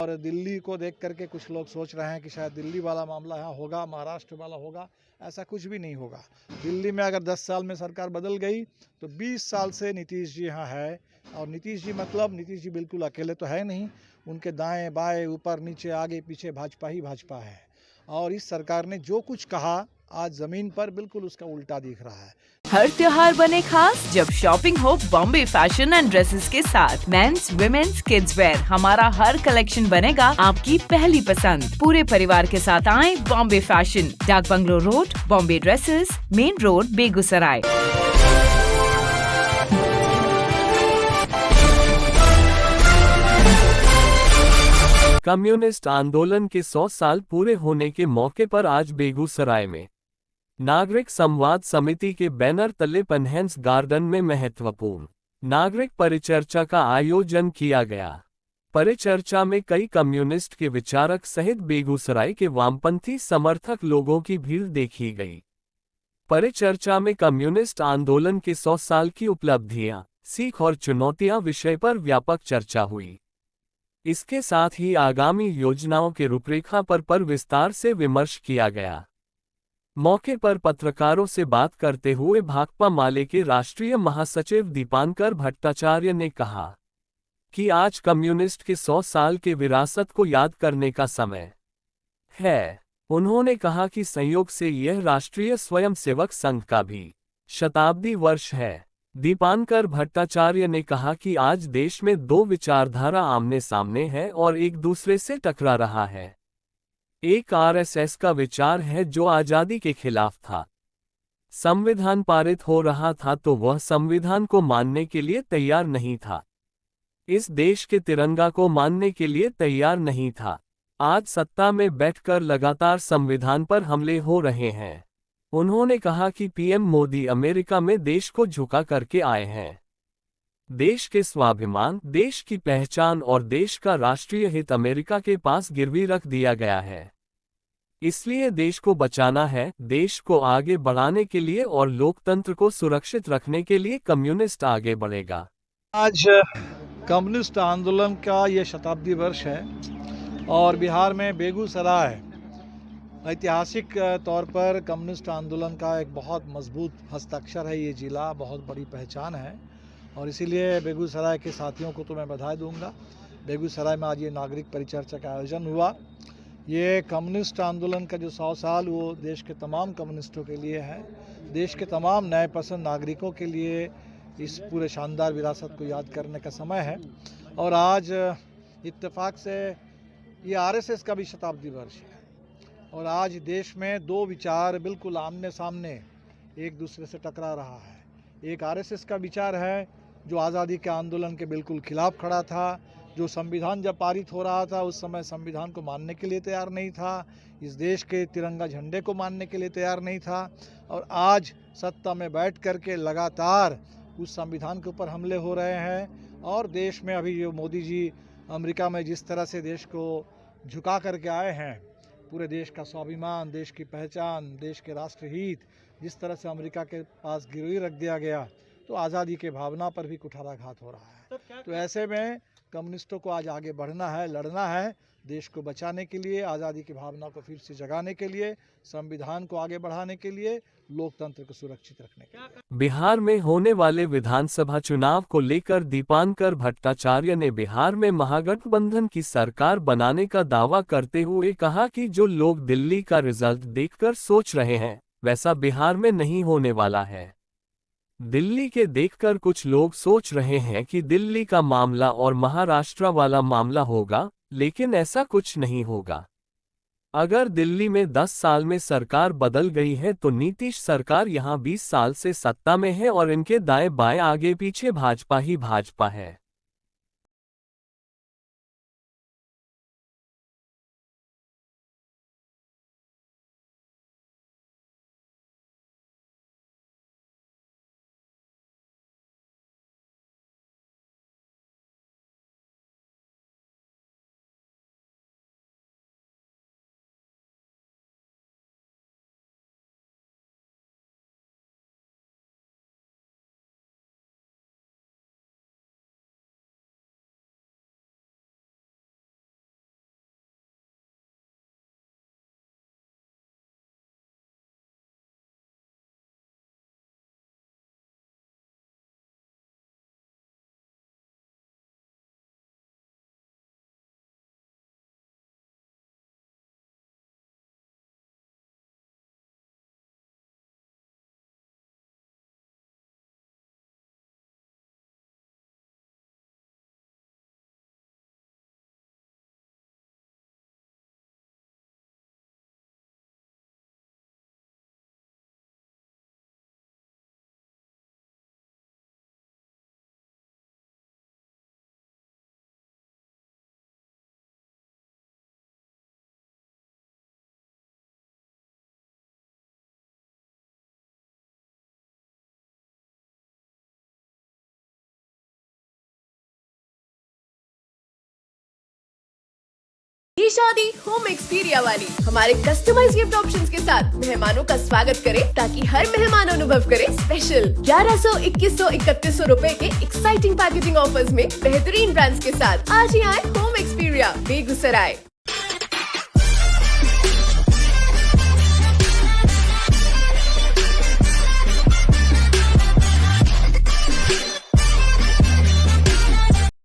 और दिल्ली को देख करके कुछ लोग सोच रहे हैं कि शायद दिल्ली वाला मामला यहाँ होगा, महाराष्ट्र वाला होगा। ऐसा कुछ भी नहीं होगा। दिल्ली में अगर 10 साल में सरकार बदल गई तो 20 साल से नीतीश जी यहाँ है। और नीतीश जी मतलब नीतीश जी बिल्कुल अकेले तो है नहीं, उनके दाएं बाएं ऊपर नीचे आगे पीछे भाजपा ही भाजपा है। और इस सरकार ने जो कुछ कहा आज ज़मीन पर बिल्कुल उसका उल्टा दिख रहा है। हर त्योहार बने खास जब शॉपिंग हो बॉम्बे फैशन एंड ड्रेसेस के साथ। मेंस, वुमेन्स, किड्स वेयर, हमारा हर कलेक्शन बनेगा आपकी पहली पसंद। पूरे परिवार के साथ आए बॉम्बे फैशन, डाक bungalow road, Bombay dresses, main road, Begusarai. Communist आंदोलन के 100 साल पूरे होने के मौके पर आज बेगूसराय में नागरिक संवाद समिति के बैनर तले पनहेंस गार्डन में महत्वपूर्ण नागरिक परिचर्चा का आयोजन किया गया। परिचर्चा में कई कम्युनिस्ट के विचारक सहित बेगूसराय के वामपंथी समर्थक लोगों की भीड़ देखी गई। परिचर्चा में कम्युनिस्ट आंदोलन के 100 साल की उपलब्धियां, सीख और चुनौतियां विषय पर व्यापक चर्चा हुई। इसके साथ ही आगामी योजनाओं के रूपरेखा पर विस्तार से विमर्श किया गया। मौके पर पत्रकारों से बात करते हुए भाकपा माले के राष्ट्रीय महासचिव दीपांकर भट्टाचार्य ने कहा कि आज कम्युनिस्ट के 100 साल के विरासत को याद करने का समय है। उन्होंने कहा कि संयोग से यह राष्ट्रीय स्वयंसेवक संघ का भी शताब्दी वर्ष है। दीपांकर भट्टाचार्य ने कहा कि आज देश में दो विचारधारा आमने सामने है और एक दूसरे से टकरा रहा है। एक आरएसएस का विचार है जो आजादी के खिलाफ था। संविधान पारित हो रहा था तो वह संविधान को मानने के लिए तैयार नहीं था। इस देश के तिरंगा को मानने के लिए तैयार नहीं था। आज सत्ता में बैठकर लगातार संविधान पर हमले हो रहे हैं। उन्होंने कहा कि पीएम मोदी अमेरिका में देश को झुका करके आए हैं। देश के स्वाभिमान, देश की पहचान और देश का राष्ट्रीय हित अमेरिका के पास गिरवी रख दिया गया है। इसलिए देश को बचाना है, देश को आगे बढ़ाने के लिए और लोकतंत्र को सुरक्षित रखने के लिए कम्युनिस्ट आगे बढ़ेगा। आज कम्युनिस्ट आंदोलन का ये शताब्दी वर्ष है और बिहार में बेगूसराय ऐतिहासिक तौर पर कम्युनिस्ट आंदोलन का एक बहुत मजबूत हस्ताक्षर है। ये ज़िला बहुत बड़ी पहचान है और इसीलिए बेगूसराय के साथियों को तो मैं बधाई दूंगा। बेगूसराय में आज ये नागरिक परिचर्चा का आयोजन हुआ। ये कम्युनिस्ट आंदोलन का जो 100 साल वो देश के तमाम कम्युनिस्टों के लिए है, देश के तमाम न्यायपसंद नागरिकों के लिए इस पूरे शानदार विरासत को याद करने का समय है। और आज इत्तेफाक से ये आरएसएस का भी शताब्दी वर्ष है और आज देश में दो विचार बिल्कुल आमने सामने एक दूसरे से टकरा रहा है। एक आरएसएस का विचार है जो आज़ादी के आंदोलन के बिल्कुल खिलाफ खड़ा था, जो संविधान जब पारित हो रहा था उस समय संविधान को मानने के लिए तैयार नहीं था, इस देश के तिरंगा झंडे को मानने के लिए तैयार नहीं था। और आज सत्ता में बैठ कर के लगातार उस संविधान के ऊपर हमले हो रहे हैं। और देश में अभी जो मोदी जी अमेरिका में जिस तरह से देश को झुका करके आए हैं, पूरे देश का स्वाभिमान, देश की पहचान, देश के राष्ट्रहित जिस तरह से अमेरिका के पास गिरवी रख दिया गया, तो आज़ादी के भावना पर भी कुठाराघात हो रहा है। तो ऐसे में कम्युनिस्टों को आज आगे बढ़ना है, लड़ना है, देश को बचाने के लिए, आज़ादी की भावना को फिर से जगाने के लिए, संविधान को आगे बढ़ाने के लिए, लोकतंत्र को सुरक्षित रखने के लिए। बिहार में होने वाले विधानसभा चुनाव को लेकर दीपांकर भट्टाचार्य ने बिहार में महागठबंधन की सरकार बनाने का दावा करते हुए कहा कि जो लोग दिल्ली का रिजल्ट देखकर सोच रहे हैं, वैसा बिहार में नहीं होने वाला है। दिल्ली के देखकर कुछ लोग सोच रहे हैं कि दिल्ली का मामला और महाराष्ट्र वाला मामला होगा, लेकिन ऐसा कुछ नहीं होगा। अगर दिल्ली में 10 साल में सरकार बदल गई है तो नीतीश सरकार यहां 20 साल से सत्ता में है और इनके दाएं बाएं आगे पीछे भाजपा ही भाजपा है। शादी होम एक्सपीरिया वाली हमारे कस्टमाइज गिफ्ट ऑप्शंस के साथ मेहमानों का स्वागत करें ताकि हर मेहमान अनुभव करे स्पेशल। 1100, 2100, 3100 रुपए के एक्साइटिंग पैकेजिंग ऑफर्स में बेहतरीन ब्रांड्स के साथ आज ही आए होम एक्सपीरिया बेगूसराय।